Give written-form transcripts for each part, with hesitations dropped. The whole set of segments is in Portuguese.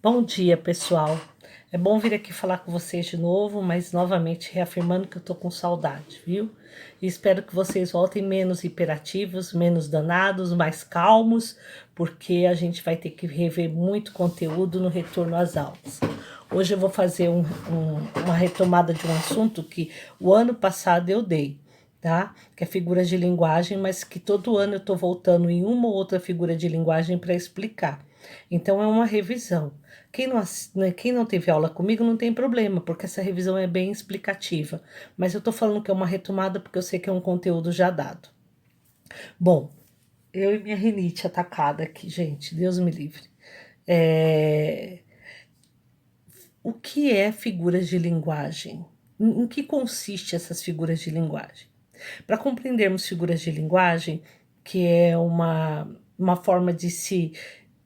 Bom dia, pessoal. É bom vir aqui falar com vocês de novo, mas novamente reafirmando que eu tô com saudade, viu? E espero que vocês voltem menos hiperativos, menos danados, mais calmos, porque a gente vai ter que rever muito conteúdo no retorno às aulas. Hoje eu vou fazer uma retomada de um assunto que o ano passado eu dei, tá? Que é figuras de linguagem, mas que todo ano eu tô voltando em uma ou outra figura de linguagem para explicar. Então é uma revisão. Quem não teve aula comigo não tem problema, porque essa revisão é bem explicativa. Mas eu tô falando que é uma retomada porque eu sei que é um conteúdo já dado. Bom, eu e minha rinite atacada aqui, gente, Deus me livre. É, O que é figuras de linguagem? Em que consiste essas figuras de linguagem? Para compreendermos figuras de linguagem, que é uma forma de se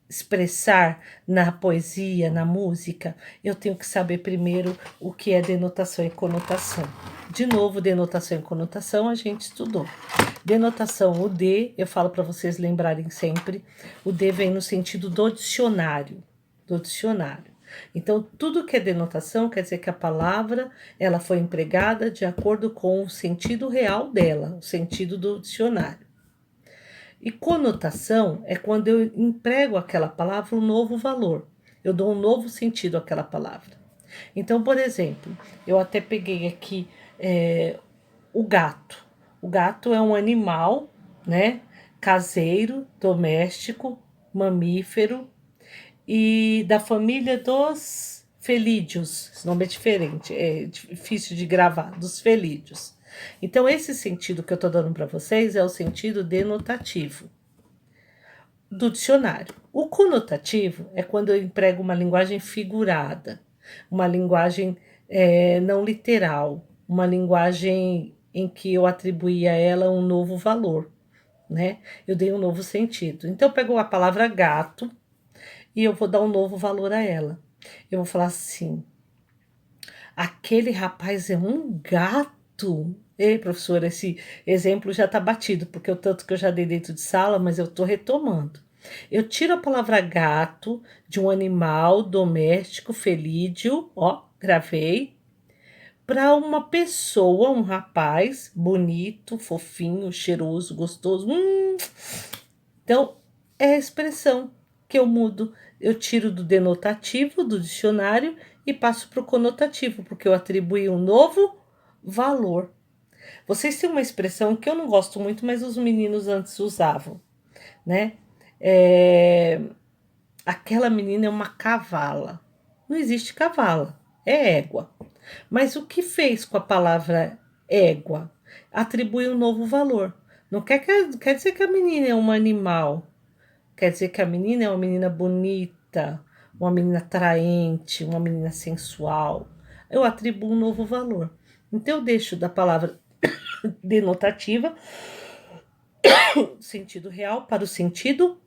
expressar na poesia, na música, eu tenho que saber primeiro o que é denotação e conotação. De novo, denotação e conotação a gente estudou. Denotação, o D, eu falo para vocês lembrarem sempre, o D vem no sentido do dicionário, do dicionário. Então, tudo que é denotação quer dizer que a palavra ela foi empregada de acordo com o sentido real dela, o sentido do dicionário. E conotação é quando eu emprego aquela palavra um novo valor. Eu dou um novo sentido àquela palavra. Então, por exemplo, eu até peguei aqui o gato. O gato é um animal, né? Caseiro, doméstico, mamífero e da família dos felídeos. Esse nome é diferente, é difícil de gravar, dos felídeos. Então, esse sentido que eu estou dando para vocês é o sentido denotativo do dicionário. O conotativo é quando eu emprego uma linguagem figurada, uma linguagem não literal, uma linguagem em que eu atribuí a ela um novo valor, né? Eu dei um novo sentido. Então, eu pego a palavra gato e eu vou dar um novo valor a ela. Eu vou falar assim: aquele rapaz é um gato. Ei, professora, esse exemplo já está batido, porque o tanto que eu já dei dentro de sala, mas eu estou retomando. Eu tiro a palavra gato de um animal doméstico felídeo, ó, gravei, para uma pessoa, um rapaz bonito, fofinho, cheiroso, gostoso. Então, é a expressão que eu mudo. Eu tiro do denotativo do dicionário e passo para o conotativo, porque eu atribuí um novo valor. Vocês têm uma expressão que eu não gosto muito, mas os meninos antes usavam, né? É, Aquela menina é uma cavala. Não existe cavala, é égua. Mas o que fez com a palavra égua? Atribui um novo valor. Não quer dizer que a menina é um animal. Quer dizer que a menina é uma menina bonita, uma menina atraente, uma menina sensual. Eu atribuo um novo valor. Então, eu deixo da palavra denotativa, sentido real, para o sentido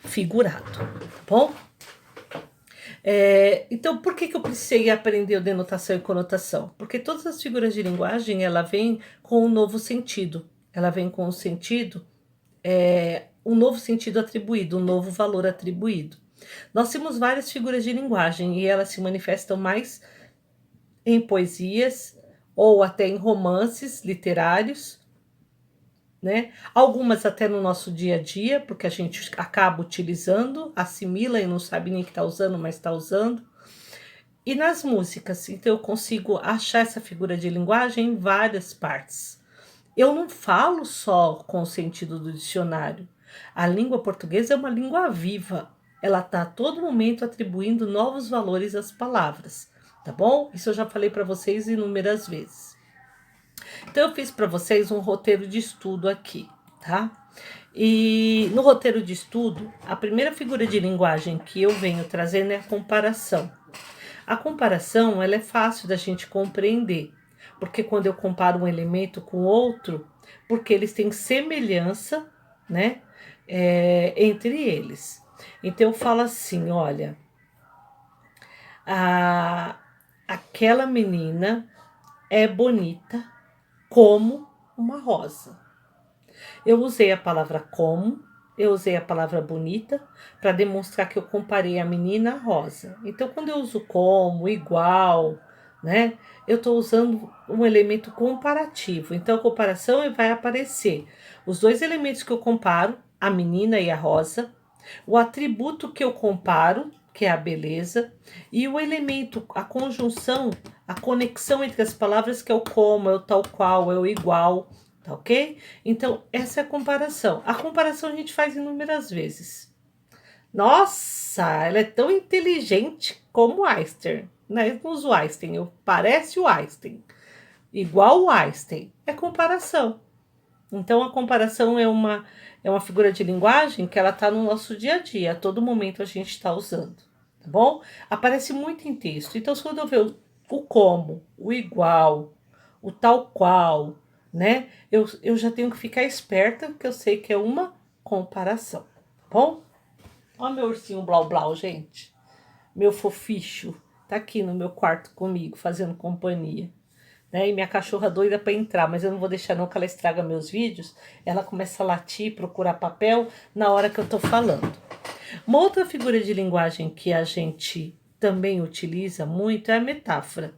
figurado, tá bom? Então, por que eu precisei aprender denotação e conotação? Porque todas as figuras de linguagem, ela vem com um novo sentido. Ela vem com um sentido, um novo sentido atribuído, um novo valor atribuído. Nós temos várias figuras de linguagem e elas se manifestam mais em poesias ou até em romances literários, né? Algumas até no nosso dia a dia, porque a gente acaba utilizando, assimila e não sabe nem que está usando, mas está usando. E nas músicas, então eu consigo achar essa figura de linguagem em várias partes. Eu não falo só com o sentido do dicionário. A língua portuguesa é uma língua viva. Ela está a todo momento atribuindo novos valores às palavras, tá bom? Isso eu já falei para vocês inúmeras vezes. Então, eu fiz para vocês um roteiro de estudo aqui, tá? E no roteiro de estudo, a primeira figura de linguagem que eu venho trazendo é a comparação. A comparação, ela é fácil da gente compreender, porque quando eu comparo um elemento com outro, porque eles têm semelhança, né, entre eles. Então, eu falo assim, olha, a, aquela menina é bonita como uma rosa. Eu usei a palavra como, eu usei a palavra bonita para demonstrar que eu comparei a menina à rosa. Então, quando eu uso como, igual, né? Eu estou usando um elemento comparativo. Então, a comparação vai aparecer os dois elementos que eu comparo, a menina e a rosa, o atributo que eu comparo, que é a beleza, e o elemento, a conjunção, a conexão entre as palavras, que é o como, é o tal qual, é o igual, tá ok? Então, essa é a comparação. A comparação a gente faz inúmeras vezes. Nossa, ela é tão inteligente como o Einstein. Né? Eu não uso Einstein, eu parece o Einstein. Igual o Einstein. É comparação. Então, a comparação é uma figura de linguagem que ela está no nosso dia a dia. A todo momento a gente está usando. Tá bom? Aparece muito em texto. Então, quando eu ver o como, o igual, o tal qual, né? Eu já tenho que ficar esperta, porque eu sei que é uma comparação. Tá bom? Ó meu ursinho blau blau, gente. Meu foficho. Tá aqui no meu quarto comigo, fazendo companhia. Né? E minha cachorra doida para entrar, mas eu não vou deixar não que ela estraga meus vídeos. Ela começa a latir, procurar papel na hora que eu tô falando. Uma outra figura de linguagem que a gente também utiliza muito é a metáfora.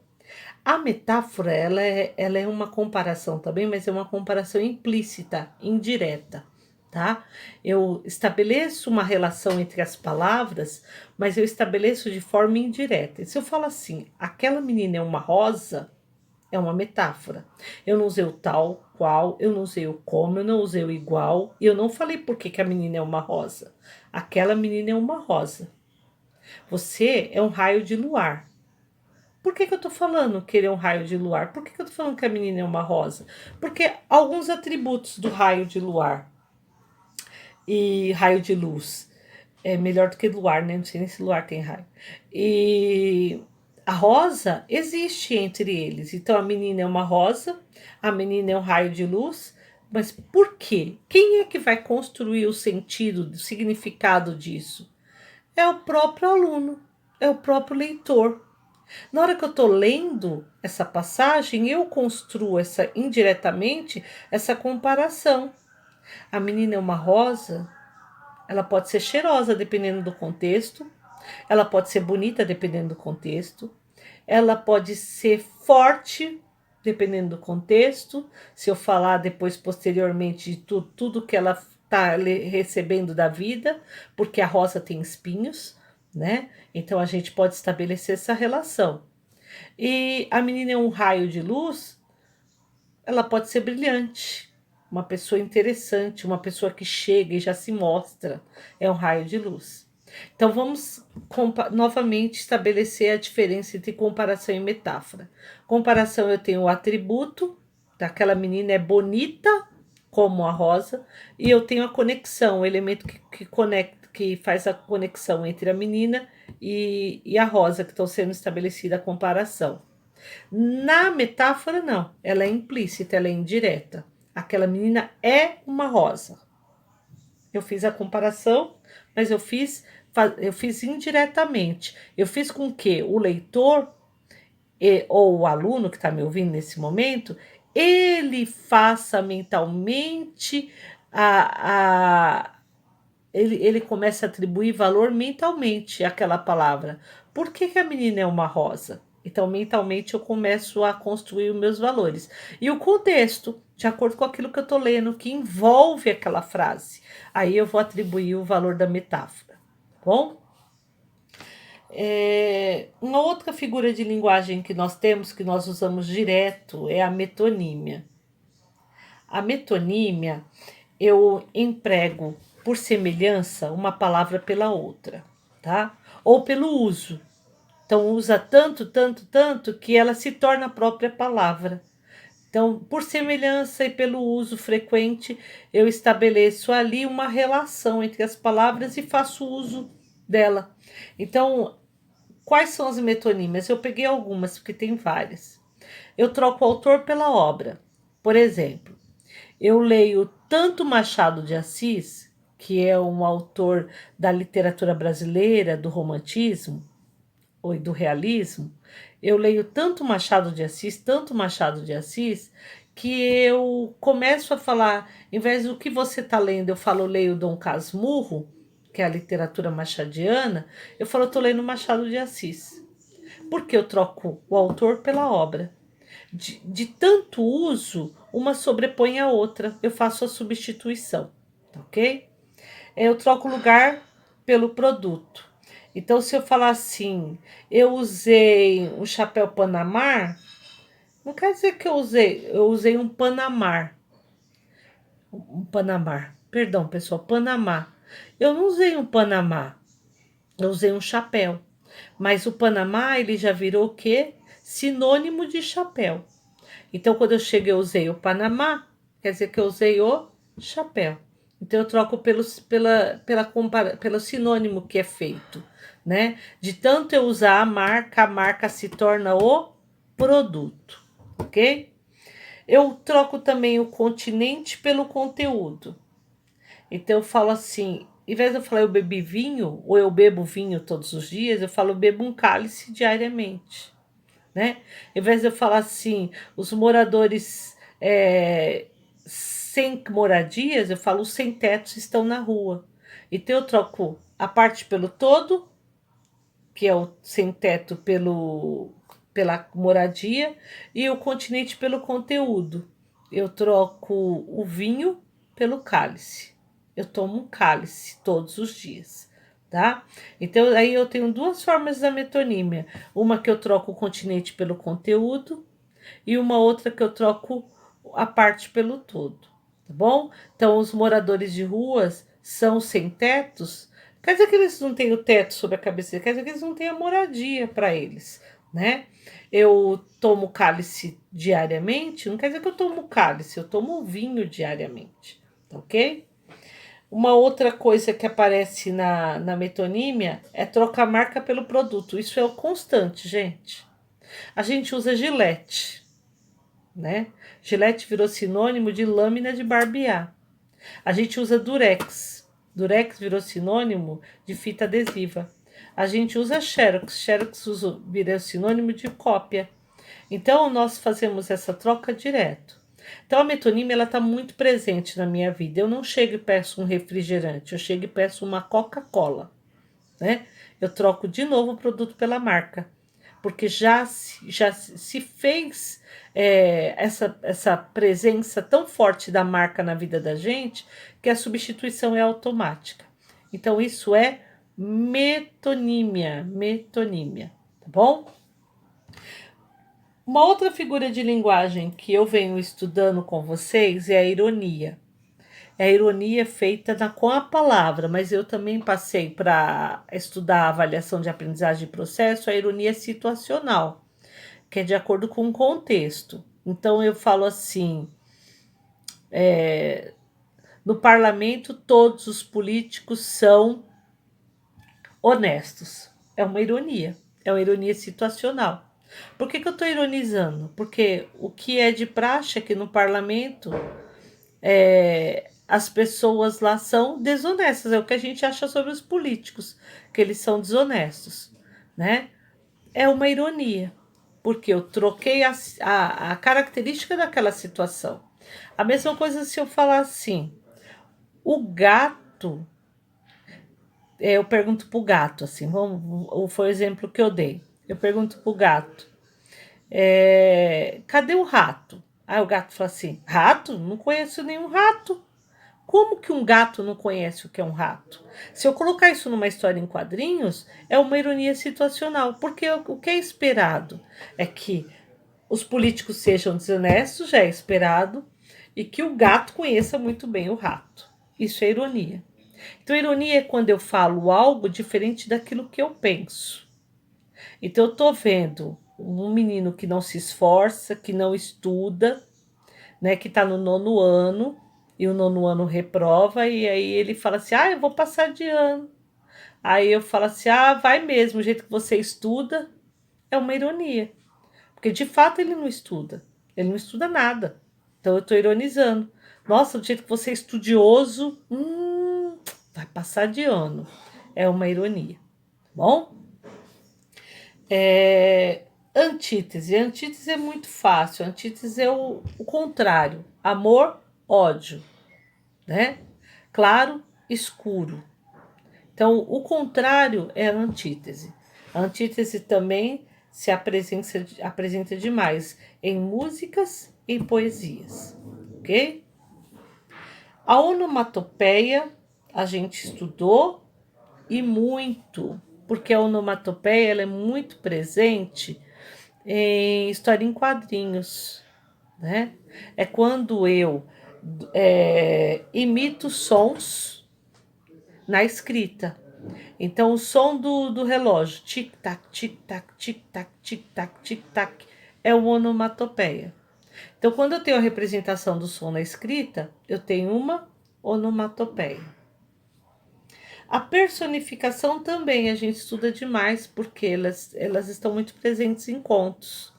A metáfora, ela é uma comparação também, mas é uma comparação implícita, indireta, tá? Eu estabeleço uma relação entre as palavras, mas eu estabeleço de forma indireta. E se eu falo assim, aquela menina é uma rosa, é uma metáfora. Eu não usei o tal, qual, eu não usei o como, eu não usei o igual, e eu não falei por que a menina é uma rosa. Aquela menina é uma rosa. Você é um raio de luar. Por que eu tô falando que ele é um raio de luar? Por que eu tô falando que a menina é uma rosa? Porque alguns atributos do raio de luar e raio de luz é melhor do que luar, né? Não sei nem se luar tem raio. E a rosa existe entre eles. Então a menina é uma rosa, a menina é um raio de luz. Mas por quê? Quem é que vai construir o sentido, o significado disso? É o próprio aluno, é o próprio leitor. Na hora que eu estou lendo essa passagem, eu construo essa indiretamente essa comparação. A menina é uma rosa, ela pode ser cheirosa dependendo do contexto, ela pode ser bonita dependendo do contexto, ela pode ser forte dependendo do contexto. Se eu falar depois, posteriormente, de tudo que ela está recebendo da vida, porque a rosa tem espinhos, né? Então a gente pode estabelecer essa relação. E a menina é um raio de luz, ela pode ser brilhante, uma pessoa interessante, uma pessoa que chega e já se mostra, é um raio de luz. Então vamos novamente estabelecer a diferença entre comparação e metáfora. Comparação, eu tenho o atributo daquela menina é bonita como a rosa, e eu tenho a conexão, o elemento que conecta, que faz a conexão entre a menina e a rosa, que estão sendo estabelecida a comparação. Na metáfora, não, ela é implícita, ela é indireta. Aquela menina é uma rosa. Eu fiz a comparação, mas eu fiz indiretamente. Eu fiz com que o leitor ou o aluno que está me ouvindo nesse momento, ele faça mentalmente ele começa a atribuir valor mentalmente àquela palavra. Por que a menina é uma rosa? Então, mentalmente, eu começo a construir os meus valores. E o contexto, de acordo com aquilo que eu estou lendo, que envolve aquela frase. Aí eu vou atribuir o valor da metáfora. Tá bom? Uma outra figura de linguagem que nós temos, que nós usamos direto, é a metonímia. A metonímia, eu emprego por semelhança uma palavra pela outra, tá? Ou pelo uso. Então, usa tanto, tanto, tanto que ela se torna a própria palavra. Então, por semelhança e pelo uso frequente, eu estabeleço ali uma relação entre as palavras e faço uso dela. Então, quais são as metonímias? Eu peguei algumas, porque tem várias. Eu troco o autor pela obra. Por exemplo, eu leio tanto Machado de Assis, que é um autor da literatura brasileira, do romantismo ou do realismo. Eu leio tanto Machado de Assis, que eu começo a falar, em vez do que você está lendo, eu falo, leio Dom Casmurro, que é a literatura machadiana, eu falo, eu estou lendo Machado de Assis. Porque eu troco o autor pela obra. De tanto uso, uma sobrepõe a outra. Eu faço a substituição, tá ok? Eu troco o lugar pelo produto. Então, se eu falar assim, eu usei um chapéu Panamá, não quer dizer que eu usei um Panamá. Um Panamá. Perdão, pessoal, Panamá. Eu não usei um Panamá, eu usei um chapéu. Mas o Panamá, ele já virou o quê? Sinônimo de chapéu. Então, quando eu chego, eu usei o Panamá, quer dizer que eu usei o chapéu. Então, eu troco pelo sinônimo que é feito, né? De tanto eu usar a marca se torna o produto, ok? Eu troco também o continente pelo conteúdo. Então, eu falo assim, em vez de eu falar eu bebi vinho, ou eu bebo vinho todos os dias, eu falo eu bebo um cálice diariamente, né? Em vez de eu falar assim, os moradores sem moradias, eu falo os sem tetos estão na rua. Então eu troco a parte pelo todo, que é o sem teto pela moradia, e o continente pelo conteúdo. Eu troco o vinho pelo cálice. Eu tomo um cálice todos os dias, tá? Então aí eu tenho duas formas da metonímia. Uma que eu troco o continente pelo conteúdo e uma outra que eu troco a parte pelo todo, tá bom? Então os moradores de ruas são sem tetos, quer dizer que eles não têm o teto sobre a cabeça, quer dizer que eles não têm a moradia para eles, né? Eu tomo cálice diariamente, não quer dizer que eu tomo cálice, eu tomo vinho diariamente, tá ok? Uma outra coisa que aparece na metonímia é trocar a marca pelo produto. Isso é o constante, gente. A gente usa Gillette, né? Gillette virou sinônimo de lâmina de barbear. A gente usa Durex. Durex virou sinônimo de fita adesiva. A gente usa Xerox. Xerox virou sinônimo de cópia. Então, nós fazemos essa troca direto. Então, a metonímia está muito presente na minha vida. Eu não chego e peço um refrigerante, eu chego e peço uma Coca-Cola, né? Eu troco de novo o produto pela marca, porque já se fez essa presença tão forte da marca na vida da gente que a substituição é automática. Então, isso é metonímia, tá bom? Uma outra figura de linguagem que eu venho estudando com vocês é a ironia. É a ironia feita com a palavra, mas eu também passei para estudar a avaliação de aprendizagem de processo, a ironia situacional, que é de acordo com o contexto. Então eu falo assim, no parlamento todos os políticos são honestos. É uma ironia situacional. Por que eu estou ironizando? Porque o que é de praxe aqui no parlamento as pessoas lá são desonestas. É o que a gente acha sobre os políticos, que eles são desonestos, né? É uma ironia, porque eu troquei a característica daquela situação. A mesma coisa se eu falar assim, o gato, eu pergunto pro gato, assim, foi o exemplo que eu dei. Eu pergunto pro gato, cadê o rato? Aí o gato fala assim, rato? Não conheço nenhum rato. Como que um gato não conhece o que é um rato? Se eu colocar isso numa história em quadrinhos, é uma ironia situacional, porque o que é esperado é que os políticos sejam desonestos, já é esperado, e que o gato conheça muito bem o rato. Isso é ironia. Então, ironia é quando eu falo algo diferente daquilo que eu penso. Então, eu estou vendo um menino que não se esforça, que não estuda, né, que está no 9º ano, e o 9º ano reprova, e aí ele fala assim, eu vou passar de ano. Aí eu falo assim, vai mesmo, o jeito que você estuda é uma ironia. Porque de fato ele não estuda nada. Então eu estou ironizando. Nossa, do jeito que você é estudioso, vai passar de ano. É uma ironia, tá bom? Antítese. Antítese é muito fácil. Antítese é o contrário. Amor, ódio, né? Claro, escuro. Então, o contrário é a antítese. A antítese também se apresenta demais em músicas e poesias, ok? A onomatopeia a gente estudou e muito, porque a onomatopeia ela é muito presente em história em quadrinhos, né? É quando eu imito sons na escrita. Então, o som do relógio, tic-tac, tic-tac, tic-tac, tic-tac, tic-tac, é o onomatopeia. Então, quando eu tenho a representação do som na escrita, eu tenho uma onomatopeia. A personificação também a gente estuda demais, porque elas estão muito presentes em contos,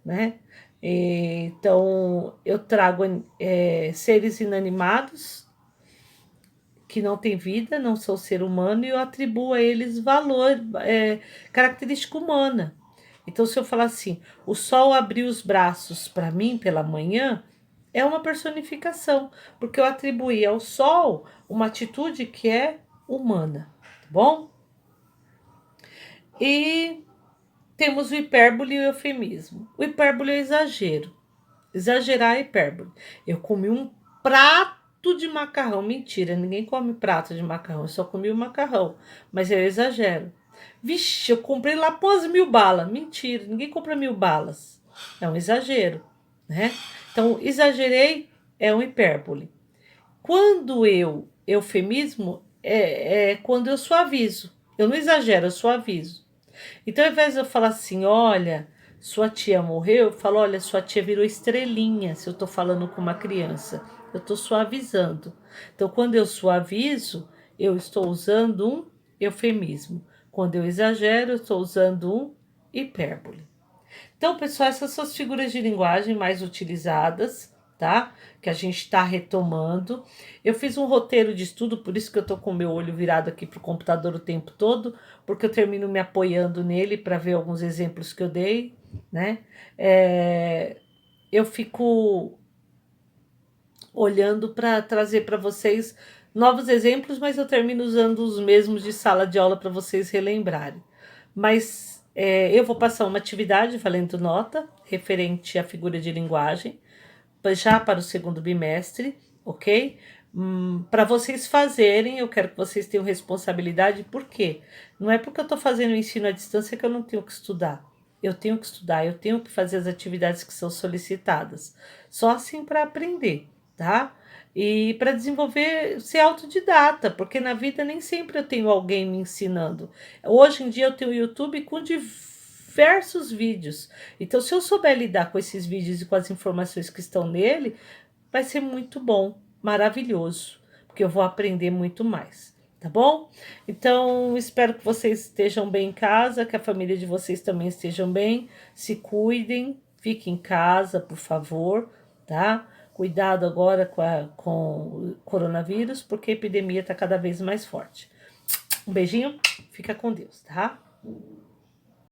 né? Então, eu trago seres inanimados que não têm vida, não são ser humano, e eu atribuo a eles valor, característica humana. Então, se eu falar assim, o sol abriu os braços para mim pela manhã, é uma personificação, porque eu atribuí ao sol uma atitude que é humana, tá bom? E temos o hipérbole e o eufemismo. O hipérbole é exagero. Exagerar é hipérbole. Eu comi um prato de macarrão. Mentira, ninguém come prato de macarrão. Eu só comi o macarrão. Mas eu exagero. Vixe, eu comprei lá pós 1.000 balas. Mentira, ninguém compra 1.000 balas. É um exagero, né? Então, exagerei é um hipérbole. Quando eufemismo, é quando eu suavizo. Eu não exagero, eu suavizo. Então, ao invés de eu falar assim, olha, sua tia morreu, eu falo, olha, sua tia virou estrelinha, se eu tô falando com uma criança. Eu tô suavizando. Então, quando eu suavizo, eu estou usando um eufemismo. Quando eu exagero, eu estou usando um hipérbole. Então, pessoal, essas são as figuras de linguagem mais utilizadas, tá? Que a gente está retomando. Eu fiz um roteiro de estudo, por isso que eu tô com o meu olho virado aqui pro computador o tempo todo, porque eu termino me apoiando nele para ver alguns exemplos que eu dei, né? Eu fico olhando para trazer para vocês novos exemplos, mas eu termino usando os mesmos de sala de aula para vocês relembrarem. Mas eu vou passar uma atividade valendo nota referente à figura de linguagem, já para o segundo bimestre, ok? Para vocês fazerem, eu quero que vocês tenham responsabilidade, por quê? Não é porque eu estou fazendo o ensino à distância que eu não tenho que estudar. Eu tenho que estudar, eu tenho que fazer as atividades que são solicitadas. Só assim para aprender, tá? E para desenvolver, ser autodidata, porque na vida nem sempre eu tenho alguém me ensinando. Hoje em dia eu tenho o YouTube com diversos vídeos. Então, se eu souber lidar com esses vídeos e com as informações que estão nele, vai ser muito bom, maravilhoso, porque eu vou aprender muito mais, tá bom? Então, espero que vocês estejam bem em casa, que a família de vocês também estejam bem, se cuidem, fiquem em casa, por favor, tá? Cuidado agora com o coronavírus, porque a epidemia está cada vez mais forte. Um beijinho, fica com Deus, tá?